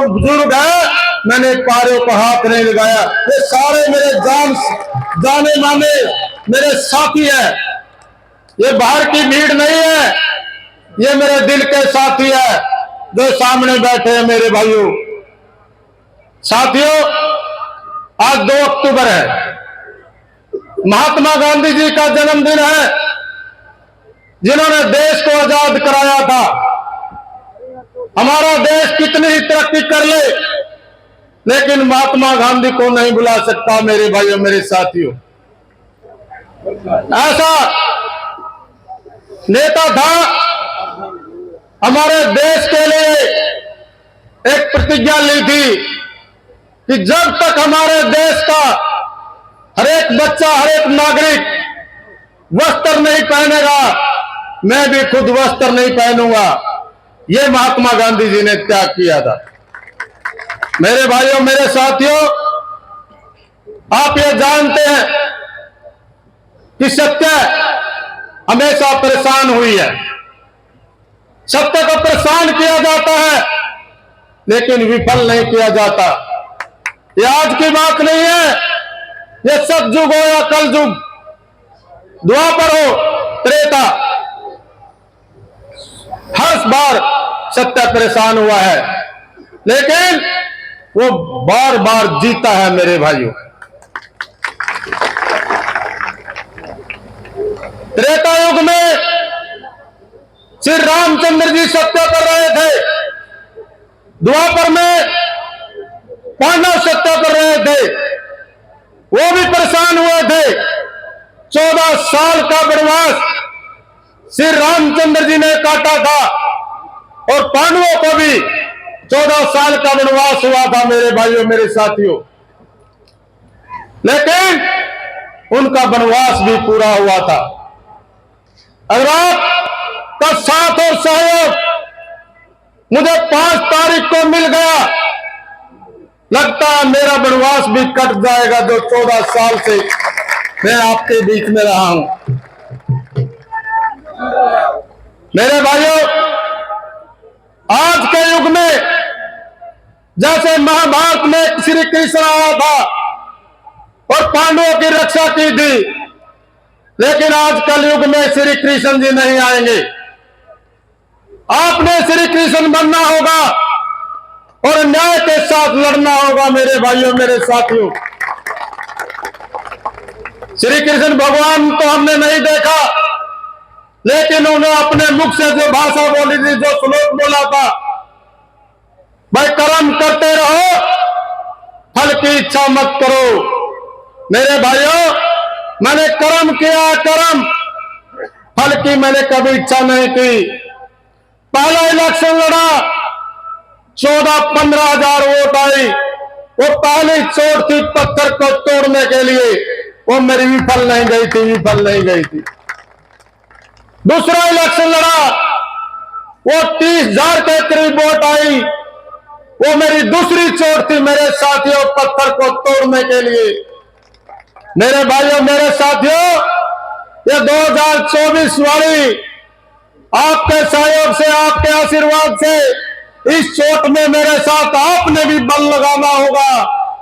बुजुर्ग है, मैंने पारों को हाथ नहीं लगाया। ये सारे मेरे जाने माने मेरे साथी है। ये बाहर की भीड़ नहीं है, ये मेरे दिल के साथी है जो सामने बैठे हैं मेरे भाइयों। साथियों, आज 2 अक्टूबर है, महात्मा गांधी जी का जन्मदिन है, जिन्होंने देश को आजाद कराया था। हमारा देश कितनी ही तरक्की कर ले, लेकिन महात्मा गांधी को नहीं बुला सकता मेरे भाइयों, मेरे साथियों। ऐसा नेता था, हमारे देश के लिए एक प्रतिज्ञा ली थी कि जब तक हमारे देश का हर एक बच्चा, हर एक नागरिक वस्त्र नहीं पहनेगा, मैं भी खुद वस्त्र नहीं पहनूंगा। ये महात्मा गांधी जी ने त्याग किया था। मेरे भाइयों, मेरे साथियों, आप ये जानते हैं कि सत्य हमेशा परेशान हुई है। सत्य को परेशान किया जाता है, लेकिन विफल नहीं किया जाता। ये आज की बात नहीं है, ये सतयुग हो या कलयुग, द्वापर हो, त्रेता, हर बार सत्य परेशान हुआ है, लेकिन वो बार बार जीता है मेरे भाइयों। त्रेता युग में श्री रामचंद्र जी सत्य कर रहे थे, द्वापर में पांडव सत्य कर रहे थे, वो भी परेशान हुए थे। 14 साल का वनवास श्री रामचंद्र जी ने काटा था और पांडवों को भी 14 साल का वनवास हुआ था मेरे भाइयों, मेरे साथियों, लेकिन उनका वनवास भी पूरा हुआ था। अगर आपका साथ और सहयोग मुझे 5 तारीख को मिल गया, लगता है मेरा वनवास भी कट जाएगा, जो 14 साल से मैं आपके बीच में रहा हूं। मेरे भाइयों, आज के युग में जैसे महाभारत में श्री कृष्ण आया था और पांडवों की रक्षा की थी, लेकिन आज कल युग में श्री कृष्ण जी नहीं आएंगे। आपने श्री कृष्ण बनना होगा और न्याय के साथ लड़ना होगा मेरे भाइयों, मेरे साथियों। श्री कृष्ण भगवान तो हमने नहीं देखा, लेकिन उन्हें अपने मुख से जो भाषा बोली थी, जो श्लोक बोला था, भाई कर्म करते रहो, फल की इच्छा मत करो। मेरे भाइयों, मैंने कर्म किया, कर्म, फल की मैंने कभी इच्छा नहीं की। पहला इलेक्शन लड़ा, 14-15 हजार वोट आई, वो पहली चोट थी पत्थर को तोड़ने के लिए, वो मेरी विफल नहीं गई थी, विफल नहीं गई थी। दूसरा इलेक्शन लड़ा, वो 30,000 के करीब वोट आई, वो मेरी दूसरी चोट थी मेरे साथियों, पत्थर को तोड़ने के लिए। मेरे भाइयों, मेरे साथियों, ये 2024 वाली आपके सहयोग से, आपके आशीर्वाद से, इस चोट में मेरे साथ आपने भी बल लगाना होगा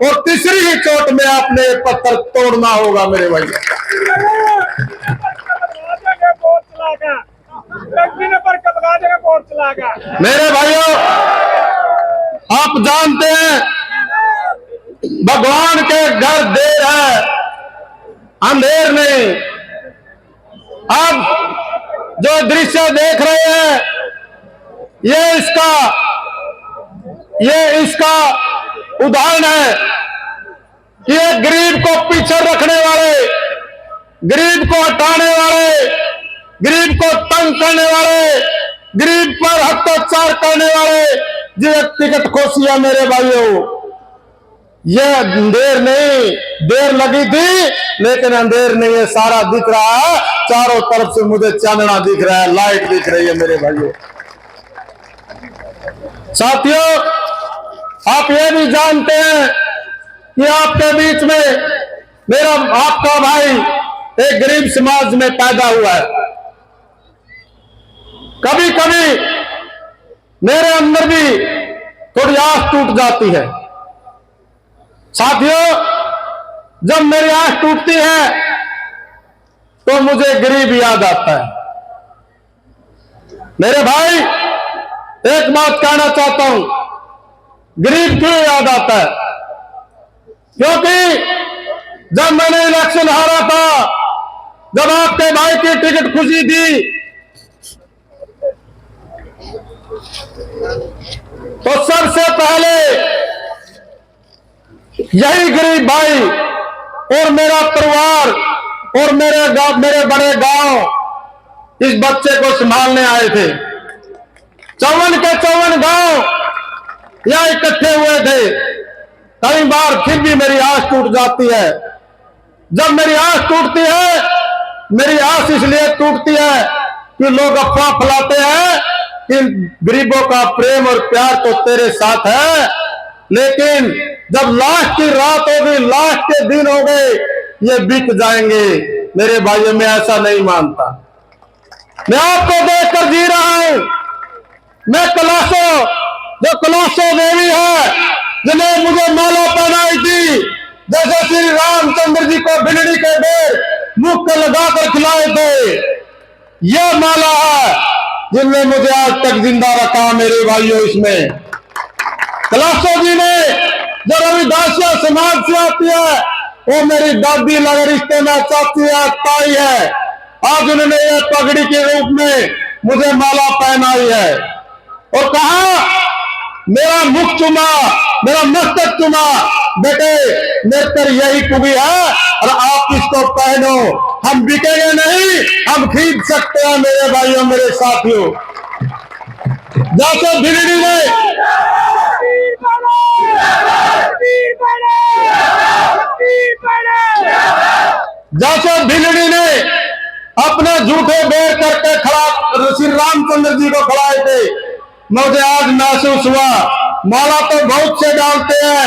और तीसरी ही चोट में आपने पत्थर तोड़ना होगा मेरे भाइयों। मेरे भाइयों, आप जानते हैं भगवान के घर देर है, अंधेर नहीं। अब जो दृश्य देख रहे हैं, ये इसका उदाहरण है कि ये गरीब को पीछे रखने वाले, गरीब को हटाने वाले, गरीब को तंग करने वाले, गरीब पर अत्याचार करने वाले जो टिकट खोसिया मेरे भाइयों, ये अंधेर नहीं, देर लगी थी लेकिन अंधेर नहीं है, सारा दिख रहा है, चारों तरफ से मुझे चांदना दिख रहा है, लाइट दिख रही है मेरे भाइयों। साथियों, आप ये भी जानते हैं कि आपके बीच में मेरा आपका भाई एक गरीब समाज में पैदा हुआ है। कभी कभी मेरे अंदर भी थोड़ी आस टूट जाती है। साथियों, जब मेरी आस टूटती है तो मुझे गरीब याद आता है। मेरे भाई, एक बात कहना चाहता हूं, गरीब क्यों याद आता है? क्योंकि जब मैंने इलेक्शन हारा था, जब आपके भाई की टिकट खुशी थी, तो सबसे पहले यही गरीब भाई और मेरा परिवार और मेरे बड़े गांव इस बच्चे को संभालने आए थे। 54 के 54 गांव यहां इकट्ठे हुए थे। कई बार फिर भी मेरी आस टूट जाती है। जब मेरी आस टूटती है, मेरी आस इसलिए टूटती है कि लोग अफवाह फैलाते हैं कि गरीबों का प्रेम और प्यार तो तेरे साथ है, लेकिन जब लास्ट की रात होगी, लास्ट के दिन हो गए, ये बिक जाएंगे। मेरे भाइयों, मैं ऐसा नहीं मानता। मैं आपको देखकर जी रहा हूं। मैं जो कलाशो देवी है, जिन्हें मुझे माला पहनाई थी, जैसे श्री रामचंद्र जी को भिंडी के बेर मुख पे लगाकर खिलाए थे, यह माला है जिनने मुझे आज तक जिंदा रखा। मेरे भाइयों, इसमें कलाशो जी ने जो रविदासिया समाज से आती है, वो मेरी दादी लग रिश्ते में चाची है, ताई है। आज उन्होंने ये पगड़ी के रूप में मुझे माला पहनाई है और कहा, मेरा मुख चुमा, मेरा मस्तक चुमा, बेटे मेरे पर यही खूबी है और आप इसको पहनो। हम बिकेंगे नहीं, हम खरीद सकते हैं। मेरे भाइयों, मेरे साथियों, जैसे भिंडी ने अपने झूठे बेर करके खड़ा श्री रामचंद्र जी को खड़ाए थे, मुझे आज महसूस हुआ। माला तो बहुत से डालते हैं,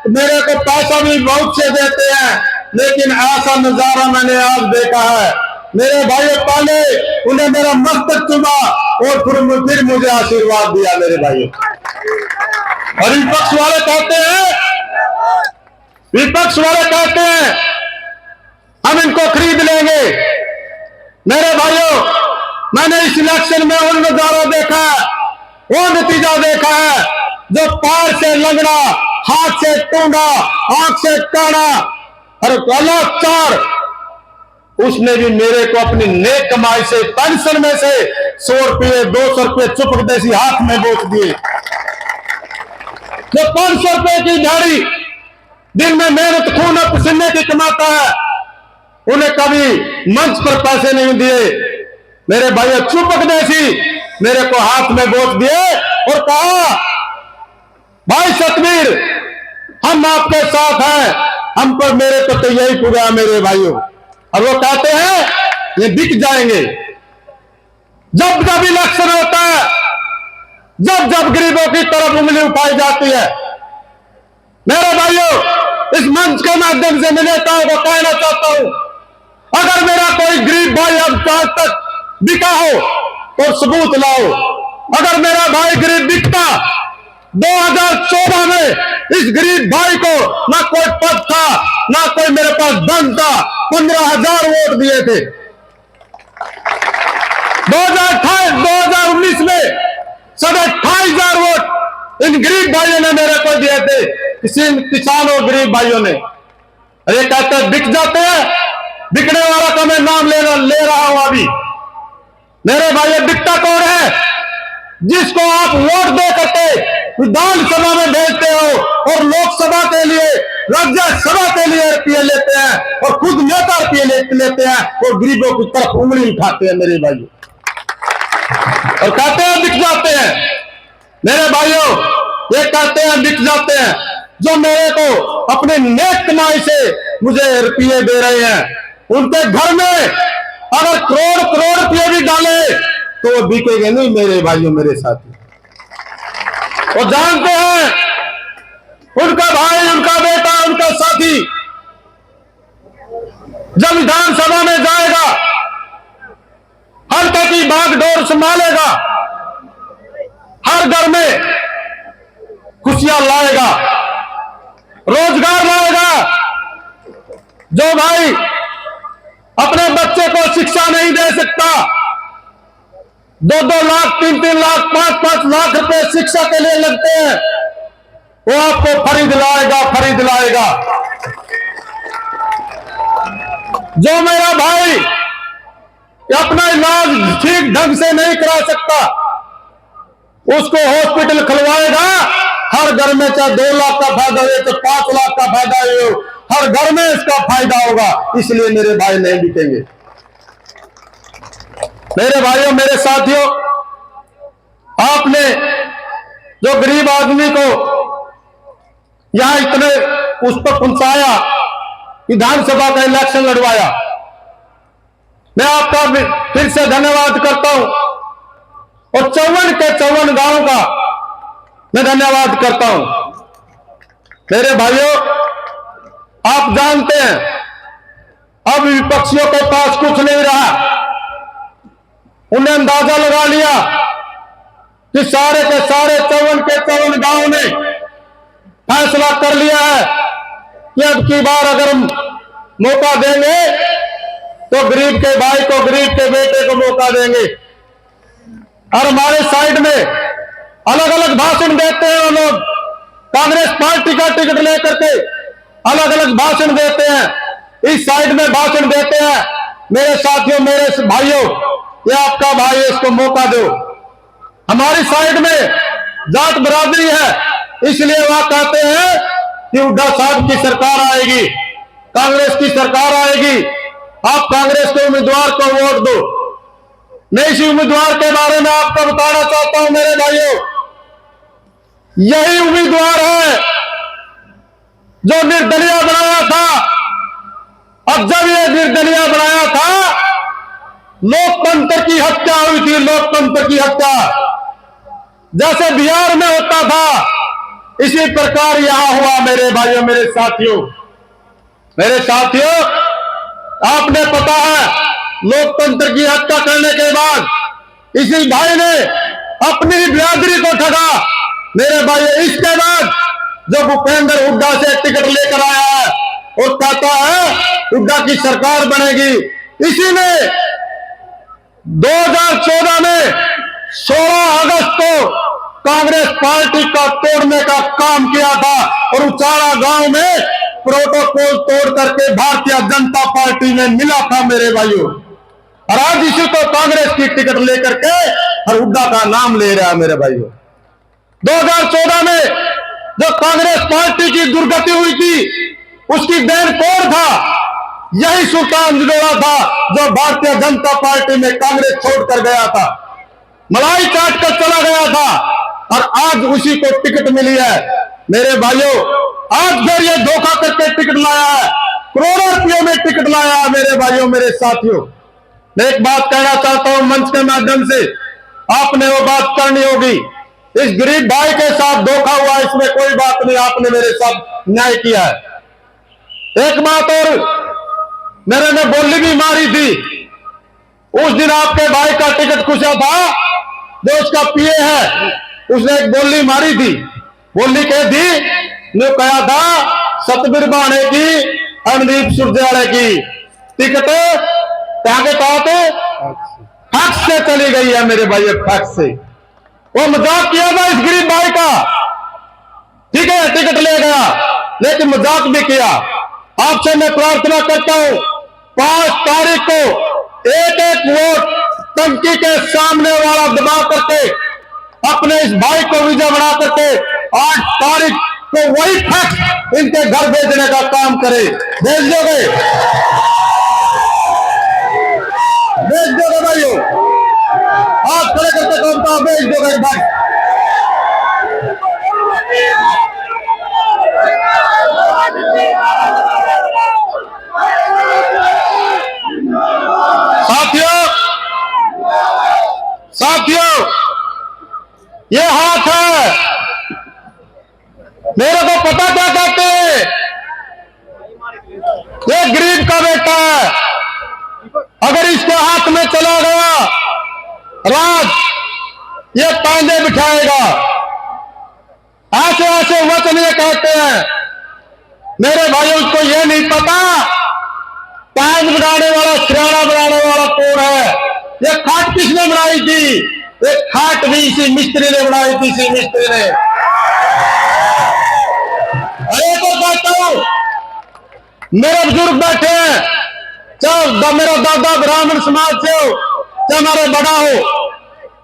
मेरे को पैसा भी बहुत से देते हैं, लेकिन ऐसा नजारा मैंने आज देखा है। मेरे भाइयों, पहले उन्हें मेरा मस्तक चुमा और फिर मुझे आशीर्वाद दिया। मेरे भाइयों, और विपक्ष वाले कहते हैं हम इनको खरीद लेंगे। मेरे भाइयों, मैंने इस इलेक्शन में वो नजारा देखा है, वो नतीजा देखा है, जो पैर से लंगड़ा, हाथ से टूंगा, आंख से काना और गला चार, उसने भी मेरे को अपनी नेक कमाई से, पेंशन में से 100 रुपये 200 रुपये चुपक देसी हाथ में बेच दिए। जो 500 रुपये की झाड़ी दिन में मेहनत खून पसीने की कमाता है, उन्हें कभी मंच पर पैसे नहीं दिए। मेरे भाइयों, चुपक देसी मेरे को हाथ में बेच दिए और कहा, भाई सतवीर, हम आपके साथ हैं, हम पर मेरे को तो यही पुगा। मेरे भाइयों, और वो कहते हैं ये बिक जाएंगे। जब जब इलेक्शन होता है, जब जब गरीबों की तरफ उंगली उठाई जाती है, मेरे भाइयों, इस मंच के माध्यम से मैं नेताओं को कहना चाहता हूं, अगर मेरा कोई गरीब भाई अब आज तक बिका हो तो सबूत लाओ। अगर मेरा भाई गरीब बिकता, 2014 में इस गरीब भाई को ना कोई पद था, ना कोई मेरे पास धन था, 15,000 वोट दिए थे। 2019 में 28,000 वोट इन गरीब भाइयों ने मेरे को दिए थे, किसान और गरीब भाइयों ने। अरे कहते हैं बिक जाते हैं, बिकने वाला का मैं नाम ले रहा हूं अभी। मेरे भाइयों, बिकता कौन है? जिसको आप वोट दे करके विधानसभा में भेजते हो और लोकसभा के लिए, राज्यसभा के लिए रुपये लेते हैं और खुद नेता रुपये लेते हैं और गरीबों की तरफ उंगली उठाते हैं। मेरे भाइयों, और कहते हैं बिक जाते हैं। मेरे भाइयों, ये कहते हैं बिक जाते हैं, जो मेरे को अपने नेक कमाई से मुझे रुपये दे रहे हैं। उनके घर में अगर करोड़ रुपये भी डाले तो वो बिकेंगे नहीं। मेरे भाइयों, मेरे साथी, वो जानते हैं उनका भाई, उनका बेटा, उनका साथी जब विधानसभा में जाएगा, हर तरह की बागडोर संभालेगा, हर घर में खुशियां लाएगा, रोजगार लाएगा। जो भाई अपने बच्चे को शिक्षा नहीं दे सकता, 2-2 लाख, 3-3 लाख, 5-5 लाख रुपए शिक्षा के लिए लगते हैं, वो आपको फ्री दिलाएगा, फ्री दिलाएगा। जो मेरा भाई अपना इलाज ठीक ढंग से नहीं करा सकता, उसको हॉस्पिटल खुलवाएगा। हर घर में चाहे 2 लाख का फायदा हो तो 5 लाख का फायदा हो, हर घर में इसका फायदा होगा। इसलिए मेरे भाई नहीं बिकेंगे। मेरे भाइयों, मेरे साथियों, आपने जो गरीब आदमी को यहां इतने उस पर पहुंचाया, विधानसभा का इलेक्शन लड़वाया, मैं आपका फिर से धन्यवाद करता हूं। और 54 के 54 गांव का मैं धन्यवाद करता हूं। मेरे भाइयों, आप जानते हैं अब विपक्षियों के पास कुछ नहीं रहा। उन्हें अंदाजा लगा लिया कि सारे के सारे 54 के 54 गांव ने फैसला कर लिया है कि अब की बार अगर हम मौका देंगे तो गरीब के भाई को, गरीब के बेटे को मौका देंगे। और हमारे साइड में अलग अलग भाषण देते हैं वो लोग, कांग्रेस पार्टी का टिकट लेकर के अलग अलग भाषण देते हैं, इस साइड में भाषण देते हैं। मेरे साथियों, मेरे भाइयों, ये आपका भाई है, इसको मौका दो। हमारी साइड में जाट बरादरी है, इसलिए वह कहते हैं कि हुड्डा साहब की सरकार आएगी, कांग्रेस की सरकार आएगी, आप कांग्रेस के उम्मीदवार को वोट दो। मैं इसी उम्मीदवार के बारे में आपको बताना चाहता हूं मेरे भाइयों, यही उम्मीदवार है जो निर्दलीय बनाया था। अब जब ये निर्दलीय बनाया था, लोकतंत्र की हत्या हुई थी, लोकतंत्र की हत्या। जैसे बिहार में होता था, इसी प्रकार यहां हुआ मेरे भाइयों, मेरे साथियों। मेरे साथियों, आपने पता है लोकतंत्र की हत्या करने के बाद इसी भाई ने अपनी बिरादरी को ठगा। मेरे भाई, इसके बाद जो भूपेंद्र हुड्डा से टिकट लेकर आया है और कहता है हुड्डा की सरकार बनेगी, इसी ने 2014 में 16 अगस्त को कांग्रेस पार्टी का तोड़ने का काम किया था और उचाड़ा गांव में प्रोटोकॉल तोड़ करके भारतीय जनता पार्टी में मिला था मेरे भाइयों। और आज इसी को कांग्रेस की टिकट लेकर के और हुड्डा का नाम ले रहा है मेरे भाइयों। 2014 में जो कांग्रेस पार्टी की दुर्गति हुई थी, उसकी देन कौन था? यही सुल्तान जिलोड़ा था, जो भारतीय जनता पार्टी में कांग्रेस छोड़कर गया था, मलाई चाट कर चला गया था, और आज उसी को टिकट मिली है मेरे भाइयों। आज फिर ये धोखा करके टिकट लाया है, करोड़ों रुपयों में टिकट लाया है मेरे भाइयों, मेरे साथियों। मैं एक बात कहना चाहता हूं मंच के माध्यम से, आपने वो बात करनी होगी। इस गरीब भाई के साथ धोखा हुआ, इसमें कोई बात नहीं, आपने मेरे साथ न्याय किया है। एक बात और, मेरे ने बोली भी मारी थी उस दिन, आपके भाई का टिकट खुशा था, जो उसका पीए है, उसने एक बोली मारी थी। बोली कह थी, ने कहा था सतबीर बाणे की, अमनदीप सुरजेवाला की टिकट क्या के तहत फैक्स से चली गई है मेरे भाई, फैक्स से। वो मजाक किया था इस गरीब भाई का, ठीक है, टिकट ले गया, लेकिन मजाक भी किया। आपसे मैं प्रार्थना करता हूं, 5 तारीख को एक वोट टंकी के सामने वाला दबा करके अपने इस भाई को विजय बना करके 8 तारीख को वही फैक्स इनके घर भेजने का काम करे। भेज दोगे? भेज दोगे भाइयों? आप खड़े करके काम का भेज दोगे भाई? साथियों, ये हाथ है, मेरे को पता क्या कहते हैं, ये गरीब का बेटा है। अगर इसके हाथ में चला गया राज, ये पांजे बिठाएगा। ऐसे ऐसे वचन ये कहते हैं। मेरे भाइयों को ये नहीं पता पैंट बनाने वाला, सिराना बनाने वाला कौन है। ये खाट किसने बनाई थी? ये खाट भी इसी मिस्त्री ने बनाई थी, इसी मिस्त्री ने। अरे तो कहता हूं, मेरे बुजुर्ग बैठे हैं, चाहे मेरा दादा ब्राह्मण समाज से हो, चाहे हमारे बड़ा हो,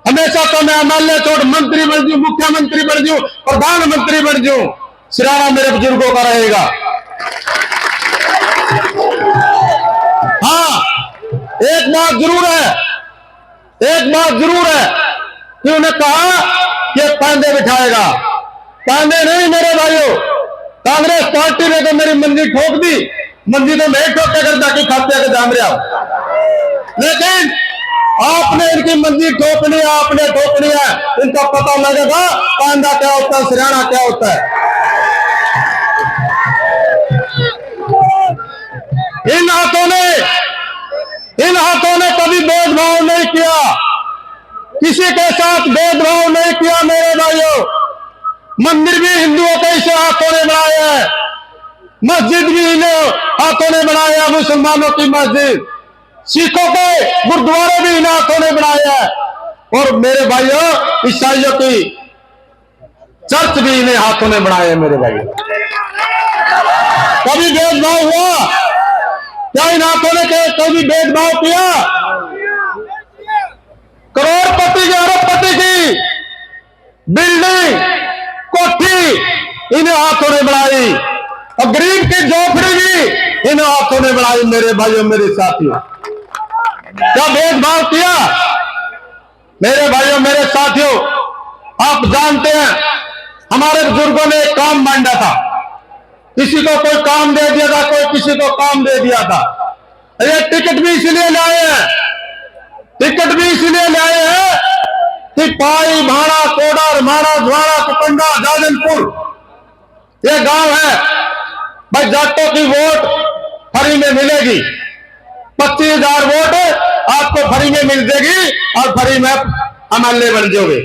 हमेशा तो मैं एमएलए छोड़ मंत्री बन जाऊं, मुख्यमंत्री बन जाऊं, प्रधानमंत्री बन जाऊं, सिराना मेरे बुजुर्गों का रहेगा। हाँ, एक बात जरूर है, एक बात जरूर है कि उन्हें कहा कि पांडे बिठाएगा। पांडे नहीं मेरे भाइयों, कांग्रेस पार्टी ने तो मेरी मंजी ठोक दी, मंजी तो मैं ठोके कर जाके खाते के जाम रहा हूं। लेकिन आपने इनकी मंजी ठोकनी है, आपने ठोकनी है, इनका पता लगेगा पांडा क्या होता है, सिराना क्या होता है। इन हाथों ने कभी भेदभाव नहीं किया, किसी के साथ भेदभाव नहीं किया मेरे भाइयों। मंदिर भी हिंदुओं के इसे हाथों ने बनाया है, मस्जिद भी इन्हें हाथों ने बनाया, मुसलमानों की मस्जिद, सिखों के गुरुद्वारे भी इन हाथों ने बनाया है, और मेरे भाइयों ईसाइयों की चर्च भी इन्हें हाथों ने बनाया है। मेरे भाइयों कभी भेदभाव हुआ क्या? इन हाथों ने कभी भेदभाव किया? करोड़पति की, अरबपति की बिल्डिंग, कोठी इन हाथों ने बनाई, और गरीब की झोपड़ी भी इन हाथों ने बनाई। मेरे भाइयों, मेरे साथियों, क्या भेदभाव किया? मेरे भाइयों, मेरे साथियों, आप जानते हैं हमारे बुजुर्गों ने एक काम बांटा था, किसी को कोई काम दे दिया था, कोई किसी को काम दे दिया था। ये टिकट भी इसलिए लाए हैं, टिकट भी इसलिए लाए हैं कि पाई, भाड़ा, कोडर, माड़ा, द्वारा, कुपंडा, जाजनपुर ये गांव है भाई, जाटों की वोट फ्री में मिलेगी। 25,000 वोट आपको फ्री में मिल जाएगी और फ्री में एमएलए बन जाओगे।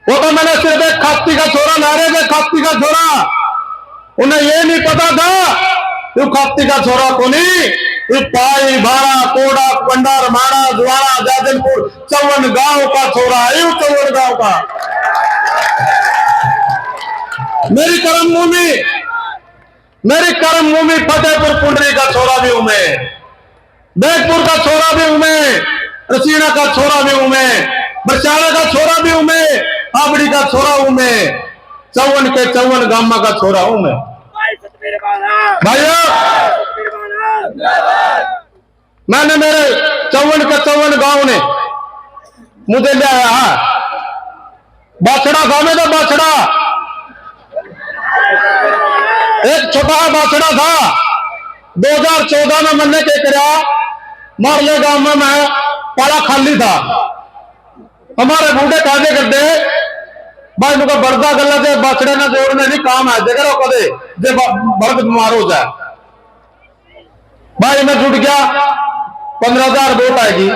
वो तो मैंने सिर्फ एक खाती का छोरा नारे थे, खाती का छोरा, उन्हें ये नहीं पता था तू खाती का छोरा को नहीं, पाई, भाड़ा, कोड़ा, पंडार, माड़ा, द्वारा, जाजनपुर 54 गांव का छोरा है, 54 गांव का। मेरी कर्मभूमि फतेहपुर पुंडरी का छोरा भी हूं मैं, बैगपुर का छोरा भी हूं मैं, रसीना का छोरा भी हूं मैं, बरसाना का छोरा भी हूं मैं, आबड़ी का छोरा हूं मैं, 54 के 54 गामा का छोरा हूं मैं। भाइयों, मैंने मेरे 54 के 54 गांव ने मुझे ले आया। बाछड़ा था मेरा, बाछड़ा एक छोटा बाछड़ा था। 2014 में मैंने क्या करा, मारले गांव में मैं पाला खाली था। हमारे बूढ़े काजे करते भाई मुझे बर्दा गला से बाछड़े ने जोड़ने नहीं काम है, जगह कदे जे बर्द बीमार हो जाए। भाई मैं जुट गया, 15,000 वोट आएगी।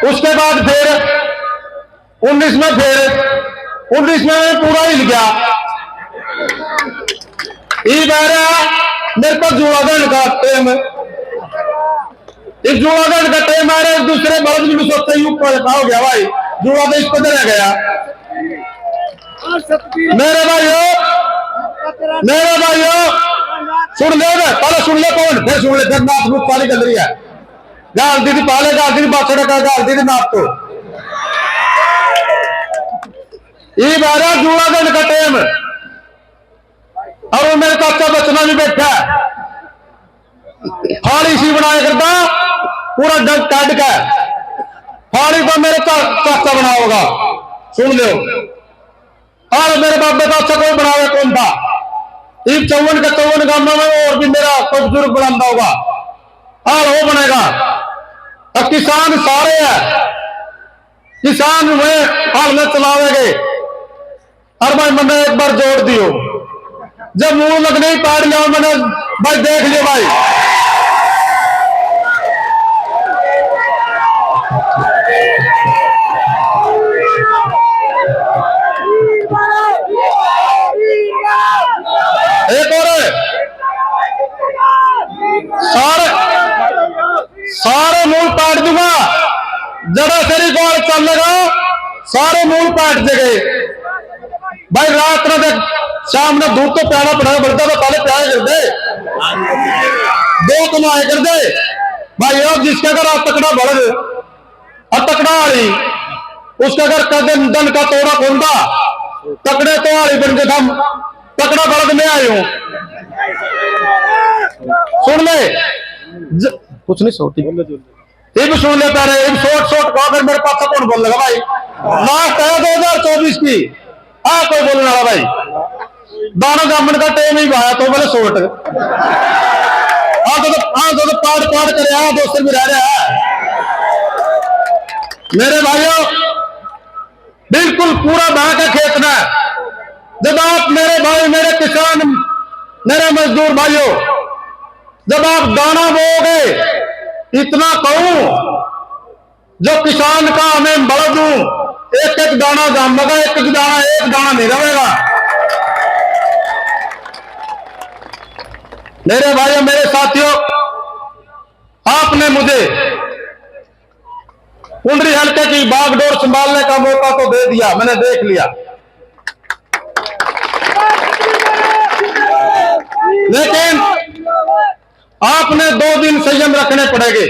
उसके बाद फिर 19 में मैं पूरा हिल गया। मेरे पास जुड़ागढ़ का टेम, इस जुड़ागढ़ का टेम आ रहा है, दूसरे बर्द भी सोचते ही ऊपर हो गया भाई, जुड़ागढ़ इस पर रह गया। मेरे भाइयों सुन ले, पहले सुन ले कौन, फिर सुन ले, फिर नाथ मुख पानी चल रही है। गाल दीदी पहले, गाल दीदी बाछड़ा का, गाल दीदी नाथ तो ये बारह जुड़ागढ़ का टेम, और मेरे चाचा बचना भी बैठा है, फाड़ी सी बनाया करता पूरा डग काट का, फाड़ी तो मेरे चाचा बना होगा, सुन लो। और मेरे बाबे का अच्छा कोई बनावे कौन था, 54 के 54 गांव में और भी मेरा कोई बुजुर्ग बनाता होगा, और वो बनेगा। अब किसान सारे है, किसान में हाल में चलावेंगे। और भाई मैंने एक बार जोड़ दियो, जब मुंह लगने ही पाड़ लिया मैंने, भाई देख लियो भाई, एक और है, सारे मूल काट दूंगा, जरा सरी कौन चलेगा, सारे मूल काट देंगे भाई। रात में देख शाम में दूध तो प्याना पड़ेगा, बढ़ता तो पहले प्यार कर दे, दो कमाए कर दे भाई। अब जिसके अगर तकड़ा बढ़ और तकड़ा आड़ी, उसके अगर कदम दन का तोड़ा खोलता, तकड़े तो आड़ी बन के हम तकड़ा बढ़ में आए हूं। सुन ले कुछ नहीं सोटी, ये भी सुन लेता रहे, एक शोट कहा फिर मेरे पास कौन बोल लगा भाई। लास्ट है 2024 की, हाँ कोई बोलने वाला भाई, दाना जामन का टेम ही भाया तो बोले शोट। हाँ तो पाड़ करे, हाँ दोस्त भी रह रहा है मेरे भाइयों, बिल्कुल पूरा बहा का खेत में। जब आप मेरे भाई, मेरे किसान, मेरे मजदूर भाइयों, जब आप दाना बोओगे, इतना कहूं जो किसान का हमें बढ़ दूं, एक एक दाना जामेगा, एक दाना नहीं रहेगा। मेरे भाइयों, मेरे साथियों, आपने मुझे कुंडरी हल्के की बागडोर संभालने का मौका तो दे दिया, मैंने देख लिया, लेकिन आपने 2 दिन संयम रखने पड़ेंगे,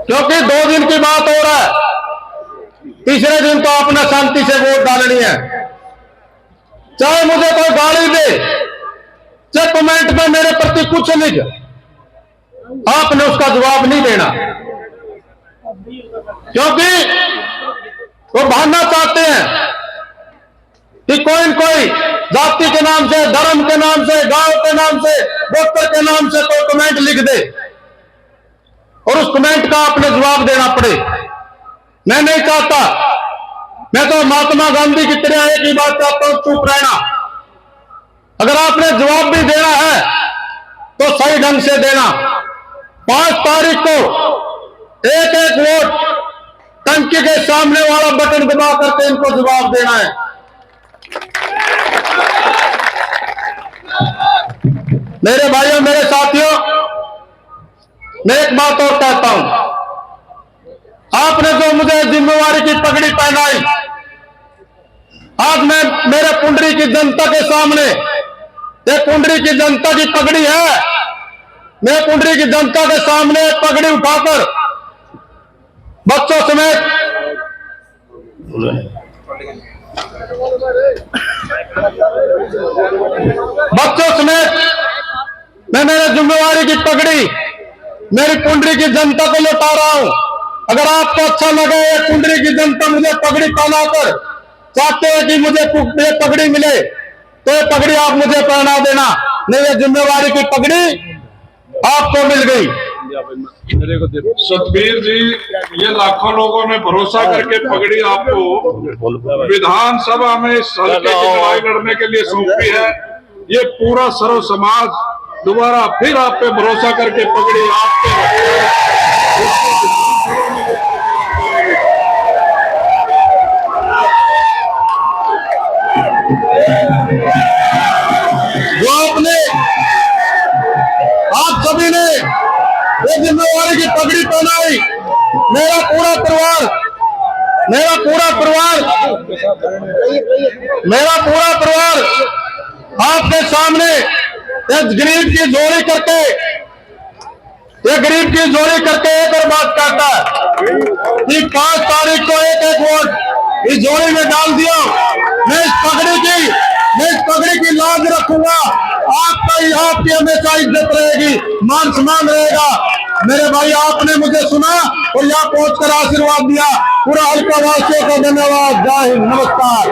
क्योंकि 2 दिन की बात हो रहा है। तीसरे दिन तो आपने शांति से वोट डालनी है, चाहे मुझे कोई गाली दे, चाहे कमेंट में मेरे प्रति कुछ लिख, आपने उसका जवाब नहीं देना, क्योंकि वो भागना चाहते हैं कि कोई न कोई जाति के नाम से, धर्म के नाम से, गांव के नाम से, गोत्र के नाम से कोई कमेंट लिख दे और उस कमेंट का आपने जवाब देना पड़े। मैं नहीं चाहता, मैं तो महात्मा गांधी की तरह एक ही बात चाहता हूं, चुप रहना। अगर आपने जवाब भी देना है तो सही ढंग से देना। 5 तारीख को एक एक वोट टंकी के सामने वाला बटन दबा करके इनको जवाब देना है। मेरे भाइयों, मेरे साथियों, मैं एक बात और कहता हूं, आपने जो मुझे जिम्मेवारी की पगड़ी पहनाई, आज मैं मेरे कुंडरी की जनता के सामने, ये कुंडरी की जनता की पगड़ी है, मैं कुंडरी की जनता के सामने पगड़ी उठाकर बच्चों समेत मैं मेरे जिम्मेवारी की पगड़ी मेरी कुंडरी की जनता को लौटा रहा हूं। अगर आपको अच्छा लगे, ये कुंडरी की जनता मुझे पगड़ी पहनाकर चाहते हैं कि मुझे ये पगड़ी मिले, तो ये पगड़ी आप मुझे पहना देना, नहीं ये जिम्मेवारी की पगड़ी आपको मिल गई। सतबीर जी, ये लाखों लोगों ने भरोसा करके पगड़ी आपको विधानसभा में इस हल्के की लड़ाई लड़ने के लिए सौंपी है। ये पूरा सर्व समाज दोबारा फिर आप पे भरोसा करके पगड़ी आपके जो आपने, आप सभी ने ये जिम्मेवारी की पगड़ी पहनाई, मेरा पूरा परिवार आपके सामने गरीब की जोड़ी करके एक और बात करता है कि 5 तारीख को एक एक वोट इस जोड़ी में डाल दिया। मैं इस पगड़ी की लाज रखूंगा, आपकी हमेशा इज्जत रहेगी, मान सम्मान रहेगा। मेरे भाई, आपने मुझे सुना और यहाँ पहुंचकर आशीर्वाद दिया। पूरा हल्का वासियों को धन्यवाद। जय हिंद, नमस्कार।